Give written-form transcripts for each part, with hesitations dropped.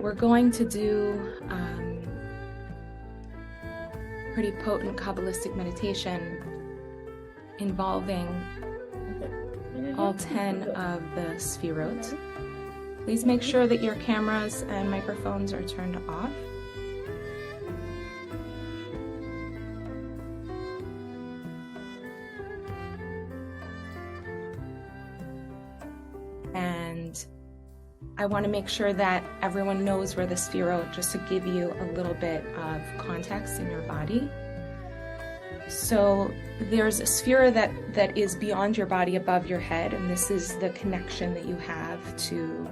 We're going to do pretty potent Kabbalistic meditation involving all 10 of the sefirot. Please make sure that your cameras and microphones are turned off. And I want to make sure that everyone knows where the sefirot, just to give you a little bit of context in your body. So there's a sphere that is beyond your body, above your head, and this is the connection that you have to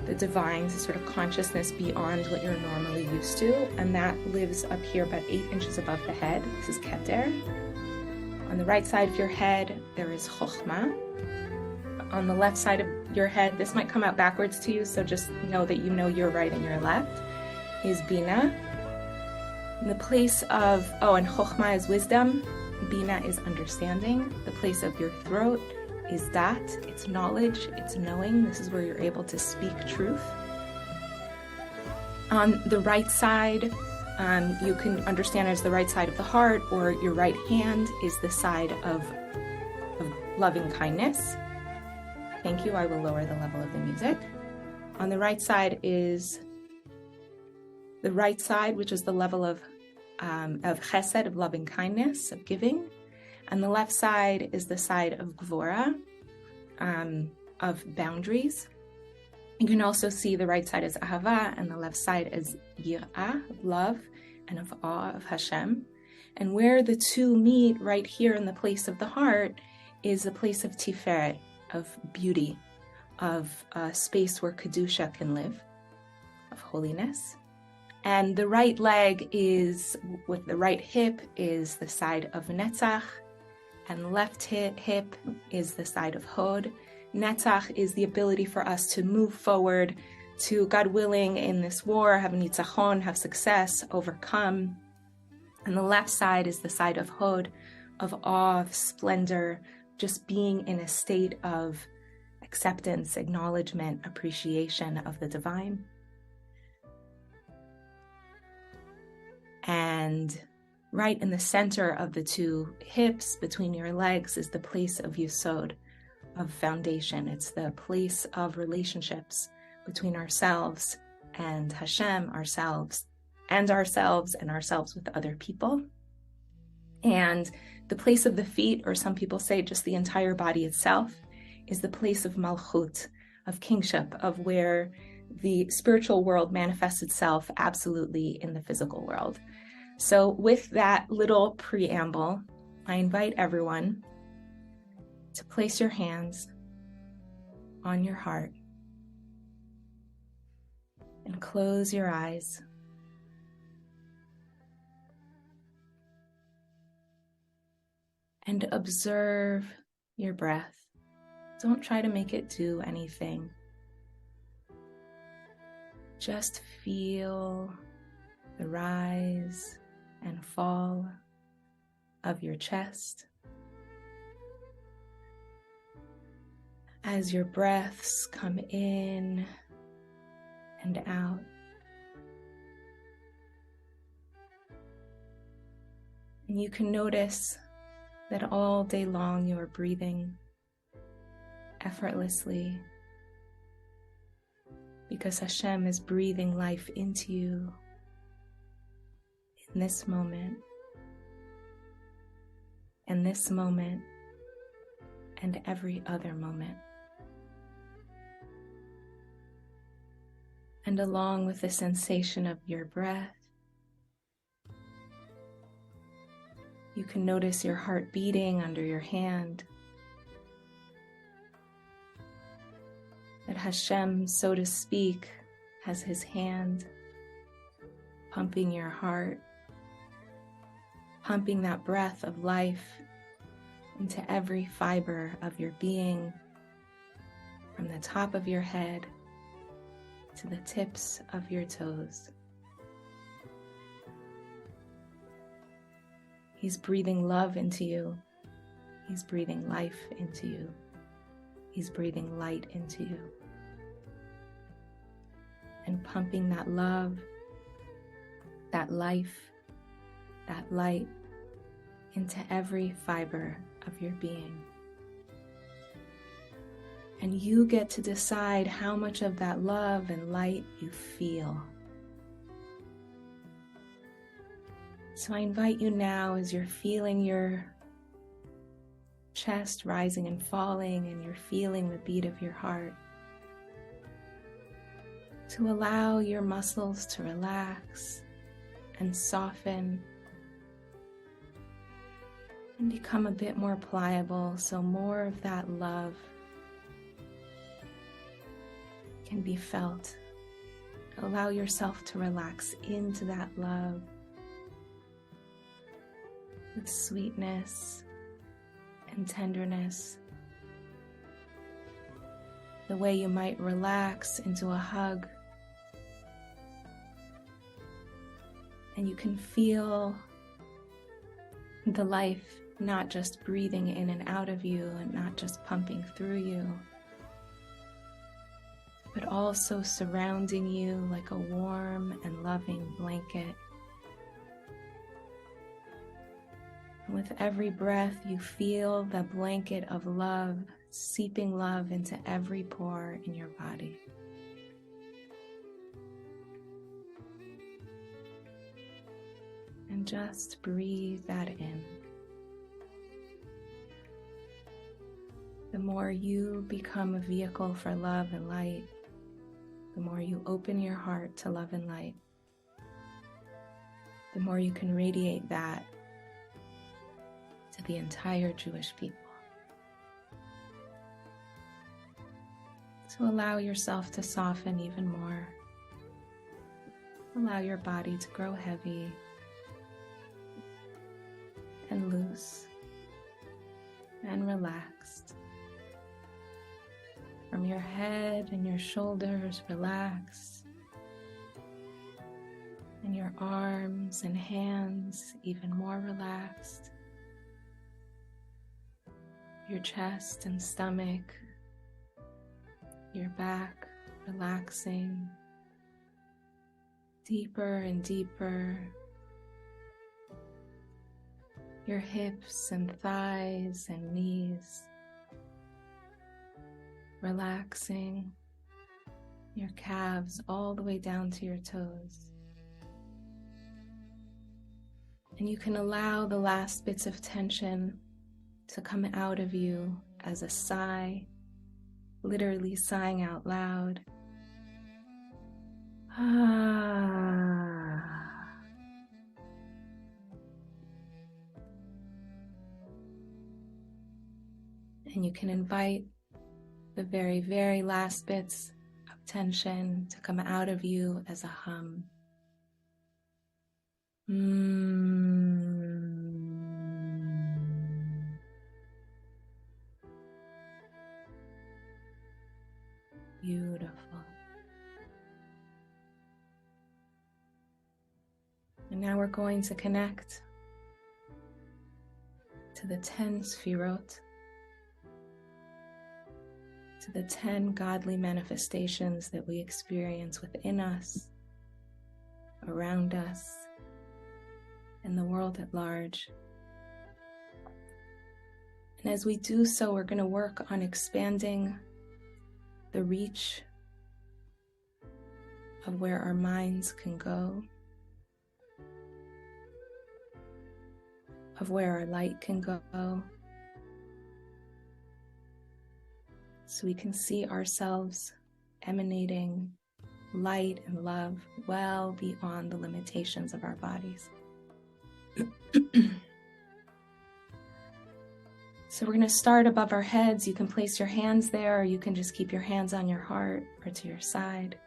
the divine, the sort of consciousness beyond what you're normally used to, and that lives up here about 8 inches above the head. This is Keter. On the right side of your head, there is Chokhmah. On the left side of your head, this might come out backwards to you, so just know that you know your right and your left, is Bina. In the place of, and Chokhmah is wisdom, Bina is understanding. The place of your throat is Dat, it's knowledge, it's knowing. This is where you're able to speak truth. On the right side, you can understand as the right side of the heart, or your right hand is the side of loving kindness. Thank you, I will lower the level of the music. On the right side is the right side, which is the level of chesed, of loving kindness, of giving. And the left side is the side of gvora, of boundaries. You can also see the right side as ahava, and the left side as yirah, of love, and of awe of Hashem. And where the two meet, right here in the place of the heart, is the place of tiferet, of beauty, of a space where Kedusha can live, of holiness. And the right leg is, with the right hip, is the side of Netzach, and left hip is the side of Hod. Netzach is the ability for us to move forward to, God willing, in this war, have nitzachon, have success, overcome. And the left side is the side of Hod, of awe, of splendor, just being in a state of acceptance, acknowledgement, appreciation of the divine. And right in the center of the two hips, between your legs, is the place of Yesod, of foundation. It's the place of relationships between ourselves and Hashem, ourselves and ourselves with other people. And the place of the feet, or some people say just the entire body itself, is the place of Malchut, of kingship, of where the spiritual world manifests itself absolutely in the physical world. So with that little preamble, I invite everyone to place your hands on your heart and close your eyes. And observe your breath. Don't try to make it do anything. Just feel the rise and fall of your chest as your breaths come in and out. And you can notice that all day long you are breathing effortlessly, because Hashem is breathing life into you in this moment, and this moment, and every other moment. And along with the sensation of your breath, you can notice your heart beating under your hand. That Hashem, so to speak, has his hand pumping your heart, pumping that breath of life into every fiber of your being, from the top of your head to the tips of your toes. He's breathing love into you. He's breathing life into you. He's breathing light into you. and pumping that love, that life, that light into every fiber of your being. And you get to decide how much of that love and light you feel. So I invite you now, as you're feeling your chest rising and falling and you're feeling the beat of your heart, to allow your muscles to relax and soften and become a bit more pliable, so more of that love can be felt. Allow yourself to relax into that love with sweetness and tenderness, the way you might relax into a hug. And you can feel the life not just breathing in and out of you and not just pumping through you, but also surrounding you like a warm and loving blanket. And with every breath, you feel the blanket of love seeping love into every pore in your body. And just breathe that in. The more you become a vehicle for love and light, the more you open your heart to love and light, the more you can radiate that to the entire Jewish people. So allow yourself to soften even more. Allow your body to grow heavy and loose and relaxed. From your head and your shoulders, relax. And your arms and hands, even more relaxed. Your chest and stomach, your back, relaxing. Deeper and deeper. Your hips and thighs and knees, relaxing. Your calves all the way down to your toes. And you can allow the last bits of tension to come out of you as a sigh, literally sighing out loud. And you can invite the very, very last bits of tension to come out of you as a hum. Beautiful. And now we're going to connect to the 10 sefirot, to the 10 godly manifestations that we experience within us, around us, and the world at large. And as we do so, we're going to work on expanding the reach of where our minds can go, of where our light can go, so we can see ourselves emanating light and love well beyond the limitations of our bodies. So we're going to start above our heads. You can place your hands there, or you can just keep your hands on your heart or to your side.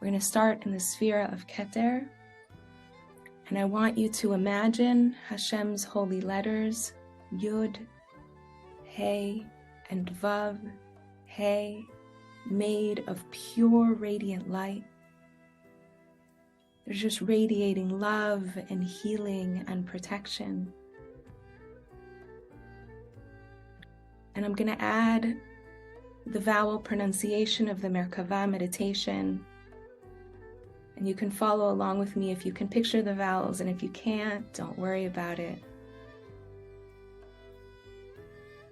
We're going to start in the sphere of Keter. And I want you to imagine Hashem's holy letters, Yud, Hey, and Vav, Hey, made of pure radiant light. They're just radiating love and healing and protection. And I'm going to add the vowel pronunciation of the Merkava meditation And you can follow along with me if you can picture the vowels, and if you can't, don't worry about it.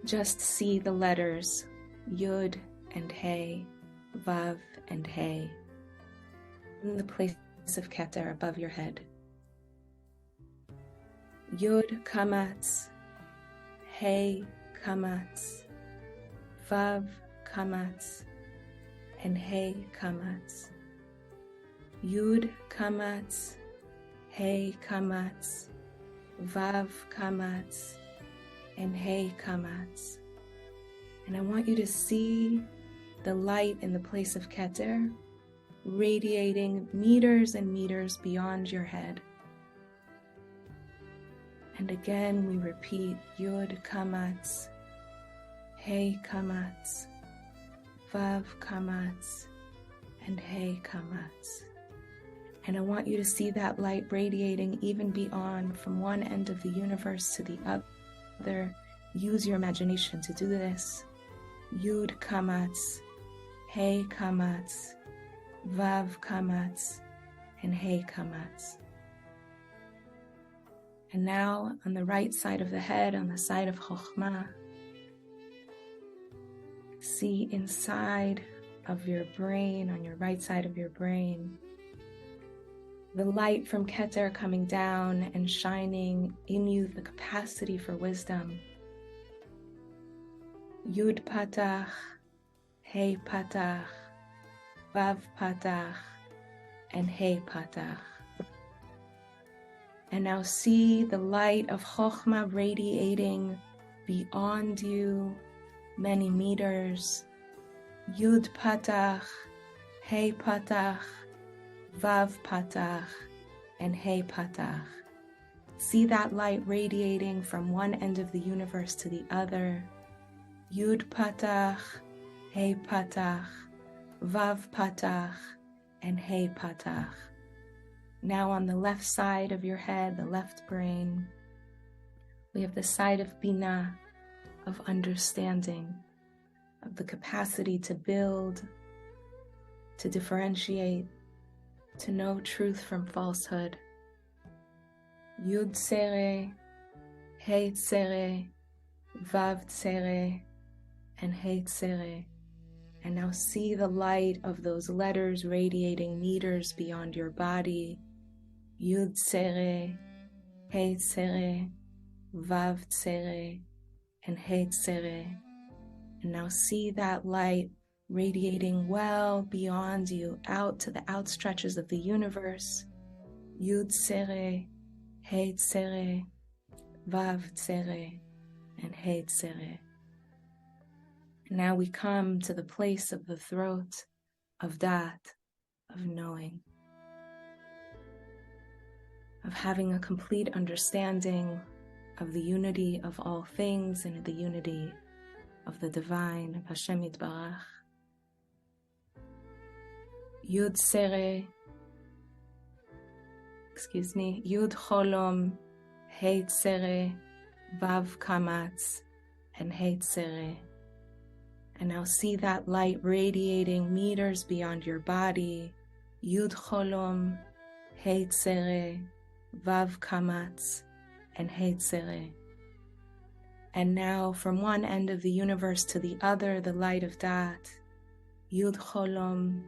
Just see the letters Yud and Hey, Vav and Hey in the place of Keter above your head. Yud Kamatz, Hey Kamatz, Vav Kamatz, and Hey Kamatz. Yud Kamatz, Hey Kamatz, Vav Kamatz, and Hey Kamatz. And I want you to see the light in the place of Keter radiating meters and meters beyond your head. And again we repeat Yud Kamatz, Hey Kamatz, Vav Kamatz, and Hey Kamatz. And I want you to see that light radiating even beyond, from one end of the universe to the other. Use your imagination to do this. Yud Kamatz, Hey Kamatz, Vav Kamatz, and Hey Kamatz. And now on the right side of the head, on the side of Chokhmah, see inside of your brain, on your right side of your brain, the light from Keter coming down and shining in you the capacity for wisdom. Yud Patach, Hey Patach, Vav Patach, and Hey Patach. And now see the light of Chokhmah radiating beyond you many meters. Yud Patach, Hey Patach, Vav Patach, and Hey Patach. See that light radiating from one end of the universe to the other. Yud Patach, Hey Patach, Vav Patach, and Hey Patach. Now on the left side of your head, the left brain, we have the side of Binah, of understanding, of the capacity to build, to differentiate, to know truth from falsehood. Yud Tsere, Hey Tsere, Vav Tsere, and Hey Tsere. And now see the light of those letters radiating meters beyond your body. Yud Tsere, Hey Tsere, Vav Tsere, and Hey Tsere. And now see that light radiating well beyond you, out to the outstretches of the universe. Yud Tsere, Hey Tsere, Vav Tsere, and Hey Tsere. Now we come to the place of the throat, of Dat, of knowing, of having a complete understanding of the unity of all things and the unity of the divine, of Hashem Yitbarach. Yud Tsere, Yud Cholom, Hey Tsere, Vav Kamatz, and Hey Tsere. And now see that light radiating meters beyond your body. Yud Cholom, Hey Tsere, Vav Kamatz, and Hey Tsere. And now from one end of the universe to the other, the light of Dat. Yud Cholom,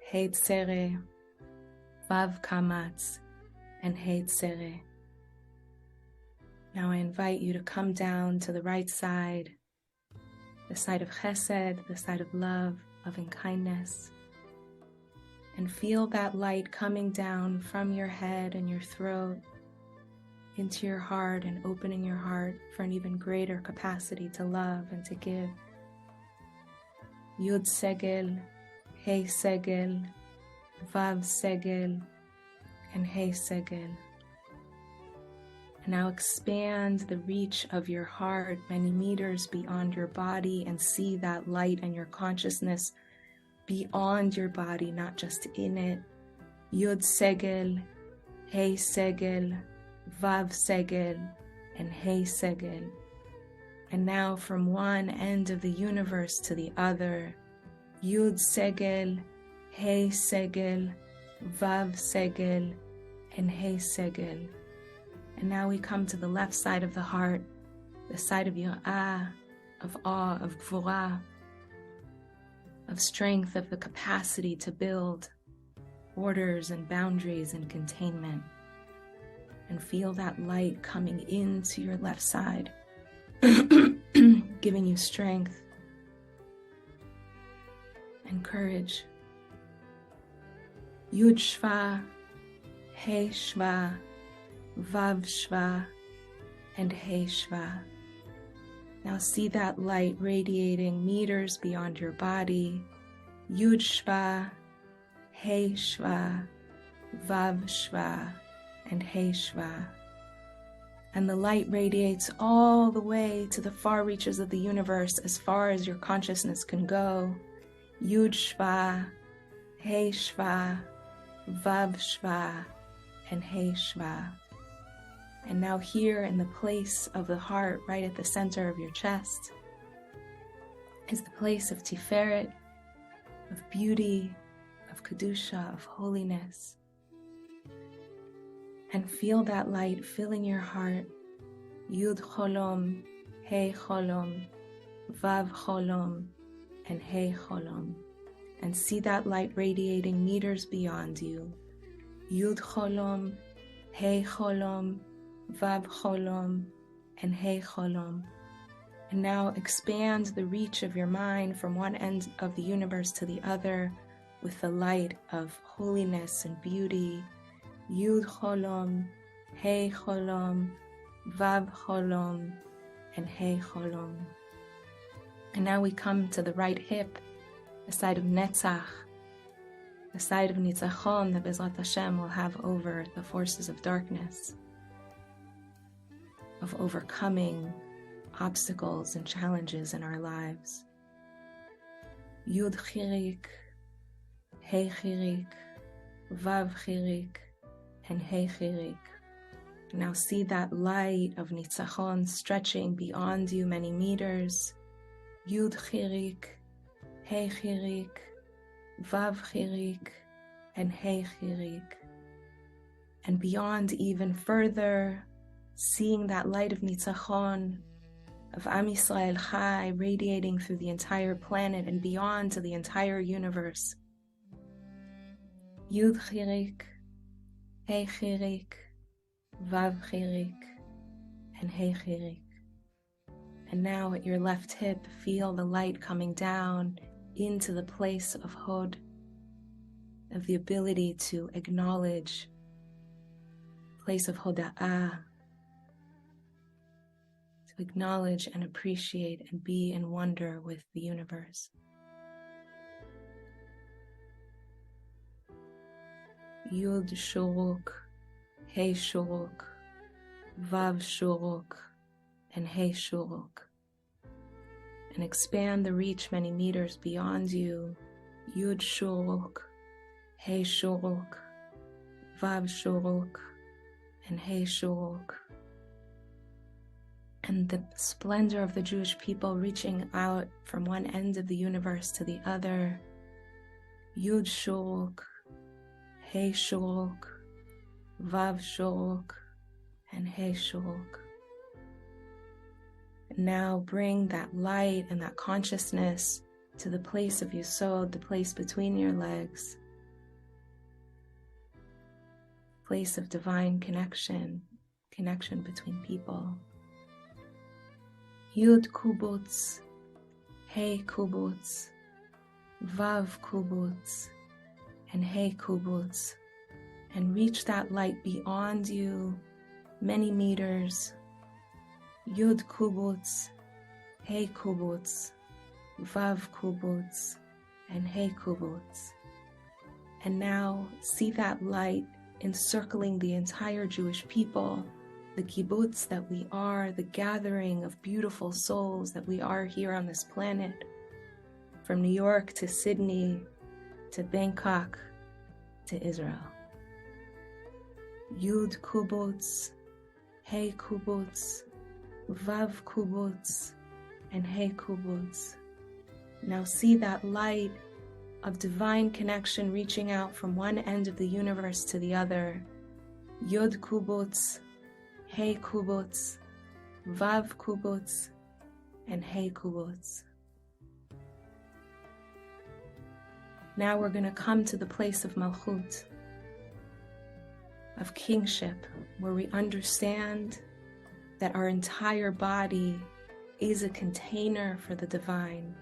Hey Tsere, Vav Kamatz, and Hey Tsere. Now I invite you to come down to the right side, the side of Chesed, the side of love, loving kindness, and feel that light coming down from your head and your throat into your heart, and opening your heart for an even greater capacity to love and to give. Yud Segel, Hey Segel, Vav Segel, and Hey Segel. And now expand the reach of your heart many meters beyond your body, and see that light and your consciousness beyond your body, not just in it. Yud Segel, Hey Segel, Vav Segel, and Hey Segel. And now from one end of the universe to the other. Yud Segel, Hey Segel, Vav Segel, and Hey Segel. And now we come to the left side of the heart, the side of Yirah, of awe, of Gvurah, of strength, of the capacity to build borders and boundaries and containment. And feel that light coming into your left side, giving you strength and courage. Yud Shva, Hey Shva, Vav Shva, and Hey Shva. Now see that light radiating meters beyond your body. Yud Shva, Hey Shva, Vav Shva, and Hey Shva. And the light radiates all the way to the far reaches of the universe, as far as your consciousness can go. Yud Shva, Hey Shva, Vav Shva, and Hey Shva. And now here in the place of the heart, right at the center of your chest, is the place of Tiferet, of beauty, of Kedusha, of holiness. And feel that light filling your heart. Yud Cholom, Hey Cholom, Vav Cholom, and Hey Cholom. And see that light radiating meters beyond you. Yud Cholom, Hey Cholom, Vav Cholom, and Hey Cholom. And now expand the reach of your mind from one end of the universe to the other with the light of holiness and beauty. Yud Cholom, Hey Cholom, Vav Cholom, and Hey Cholom. And now we come to the right hip, the side of Netzach, the side of Nitzachon that Bezrat Hashem will have over the forces of darkness, of overcoming obstacles and challenges in our lives. Yud Chirik, Hey Chirik, Vav Chirik, and Hey Chirik. Now see that light of Nitzachon stretching beyond you many meters. Yud Chirik, Hey Chirik, Vav Chirik, and Hey Chirik. And beyond even further, seeing that light of Nitzachon, of Am Yisrael Chai, radiating through the entire planet and beyond to the entire universe. Yud Chirik, Hey Chirik, Vav Chirik, and Hey Chirik. And now at your left hip, feel the light coming down into the place of Hod, of the ability to acknowledge, place of Hoda'ah, to acknowledge and appreciate and be in wonder with the universe. Yud Shuruk, Hey Shuruk, Vav Shuruk, and Hey Shuruk. And expand the reach many meters beyond you. Yud Shuruk, Hey Shuruk, Vav Shuruk, and Hey Shuruk. And the splendor of the Jewish people reaching out from one end of the universe to the other. Yud Shuruk, Hey Shuruk, Vav Shuruk, and Hey Shuruk. And now bring that light and that consciousness to the place of Yesod, the place between your legs, place of divine connection, connection between people. Yud Kubutz, Hey Kubutz, Vav Kubutz, and Hey Kubutz. And reach that light beyond you, many meters. Yud Kubutz, Hey Kubutz, Vav Kubutz, and Hey Kubutz. And now see that light encircling the entire Jewish people, the kibbutz that we are, the gathering of beautiful souls that we are here on this planet, from New York to Sydney, to Bangkok, to Israel. Yud Kubutz, Hey Kubutz, Vav Kubutz, and Hey Kubutz. Now see that light of divine connection reaching out from one end of the universe to the other. Yod kubotz, Hey kubotz, Vav kubotz, and Hey kubotz. Now we're going to come to the place of Malchut, of kingship, where we understand that our entire body is a container for the divine.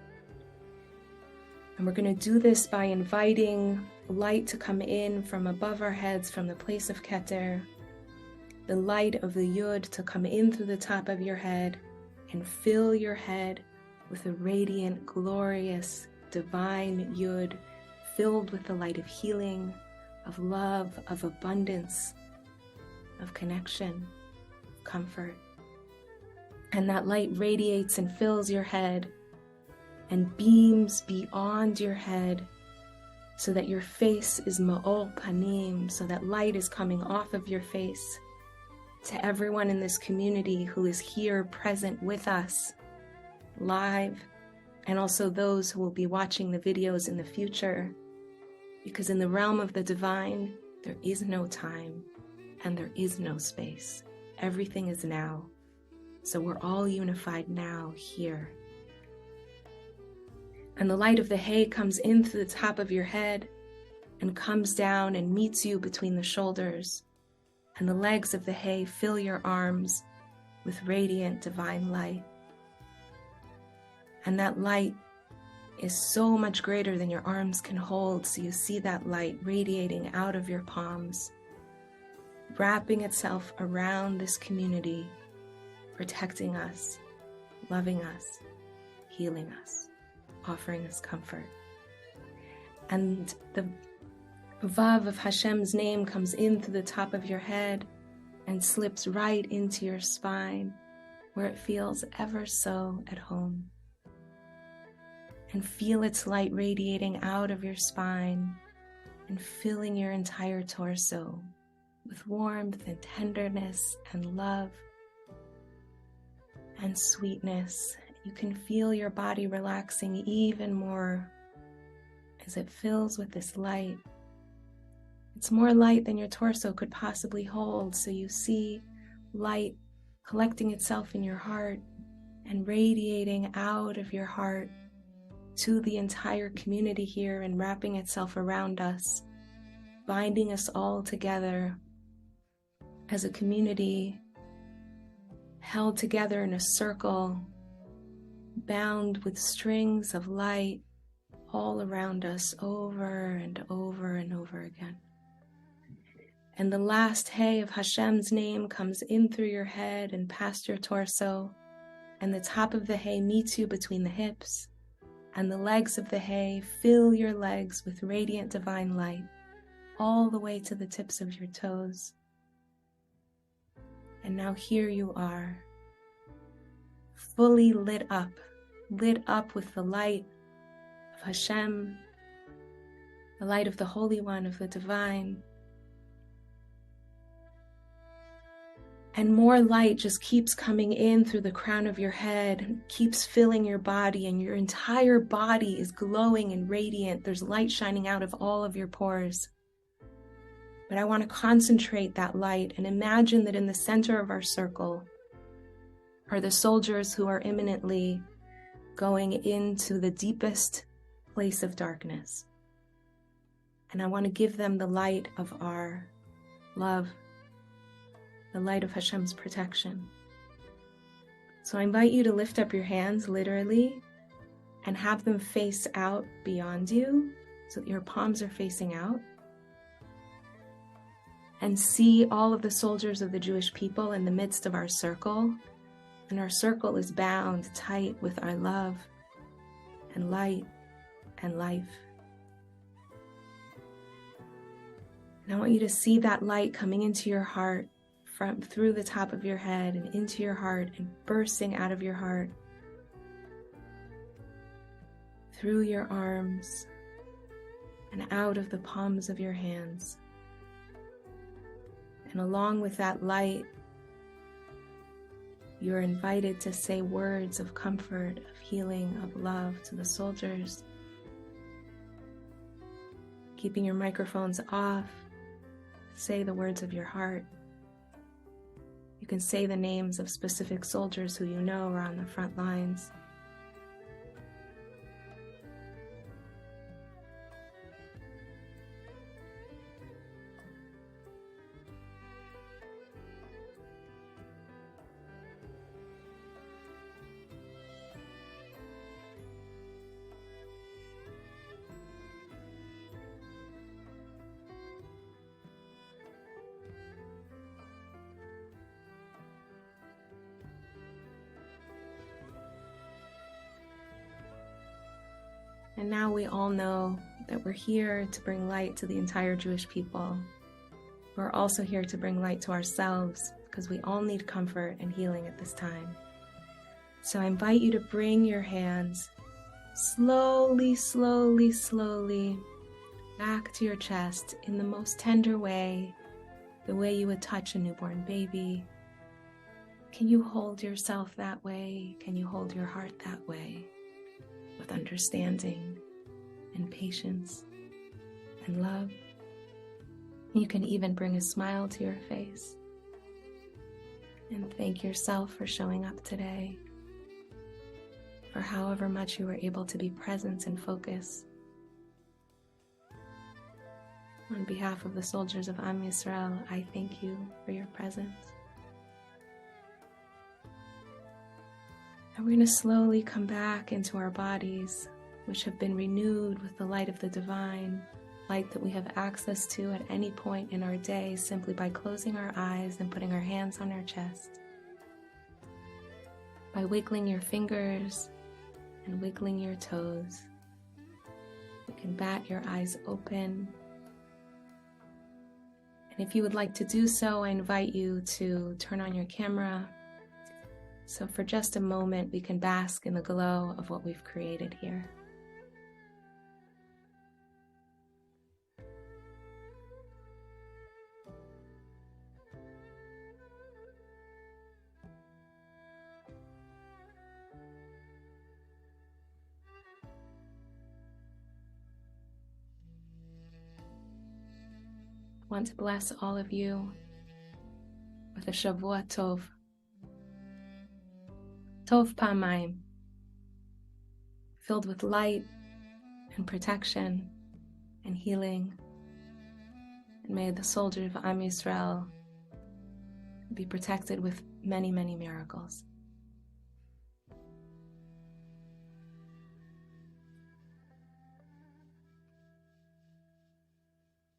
And we're going to do this by inviting light to come in from above our heads, from the place of Keter, the light of the Yud to come in through the top of your head and fill your head with a radiant, glorious, divine Yud, filled with the light of healing, of love, of abundance, of connection, of comfort. And that light radiates and fills your head and beams beyond your head so that your face is ma'or panim, so that light is coming off of your face to everyone in this community who is here present with us live, and also those who will be watching the videos in the future. Because in the realm of the divine, there is no time and there is no space. Everything is now. So we're all unified now, here. And the light of the Hay comes in through the top of your head and comes down and meets you between the shoulders. And the legs of the Hay fill your arms with radiant divine light. And that light is so much greater than your arms can hold, so you see that light radiating out of your palms, wrapping itself around this community, protecting us, loving us, healing us, offering us comfort. And the Vav of Hashem's name comes in through the top of your head and slips right into your spine, where it feels ever so at home. And feel its light radiating out of your spine and filling your entire torso with warmth and tenderness and love and sweetness. You can feel your body relaxing even more as it fills with this light. It's more light than your torso could possibly hold, so you see light collecting itself in your heart and radiating out of your heart to the entire community here and wrapping itself around us, binding us all together as a community, held together in a circle, bound with strings of light all around us over and over and over again. And the last Hay of Hashem's name comes in through your head and past your torso, and the top of the Hay meets you between the hips, and the legs of the Hay fill your legs with radiant divine light all the way to the tips of your toes. And now here you are, fully lit up with the light of Hashem, the light of the Holy One, of the Divine. And more light just keeps coming in through the crown of your head, keeps filling your body, and your entire body is glowing and radiant. There's light shining out of all of your pores. But I want to concentrate that light and imagine that in the center of our circle are the soldiers who are imminently going into the deepest place of darkness. And I want to give them the light of our love, the light of Hashem's protection. So I invite you to lift up your hands, literally, and have them face out beyond you, so that your palms are facing out. And see all of the soldiers of the Jewish people in the midst of our circle. And our circle is bound tight with our love and light and life. And I want you to see that light coming into your heart, through the top of your head and into your heart and bursting out of your heart, through your arms and out of the palms of your hands. And along with that light, you're invited to say words of comfort, of healing, of love to the soldiers. keeping your microphones off, say the words of your heart. You can say the names of specific soldiers who you know are on the front lines. And now we all know that we're here to bring light to the entire Jewish people. We're also here to bring light to ourselves because we all need comfort and healing at this time. So I invite you to bring your hands slowly, slowly, slowly back to your chest in the most tender way, the way you would touch a newborn baby. Can you hold yourself that way? Can you hold your heart that way? With understanding and patience and love. You can even bring a smile to your face and thank yourself for showing up today, for however much you were able to be present and focus. On behalf of the soldiers of Am Yisrael, I thank you for your presence. And we're going to slowly come back into our bodies, which have been renewed with the light of the divine, light that we have access to at any point in our day simply by closing our eyes and putting our hands on our chest. By wiggling your fingers and wiggling your toes, you can bat your eyes open. And if you would like to do so, I invite you to turn on your camera. So for just a moment, we can bask in the glow of what we've created here. I want to bless all of you with a Shavua Tov. Tov Pamayim, filled with light and protection and healing. And may the soldier of Am Yisrael be protected with many, many miracles.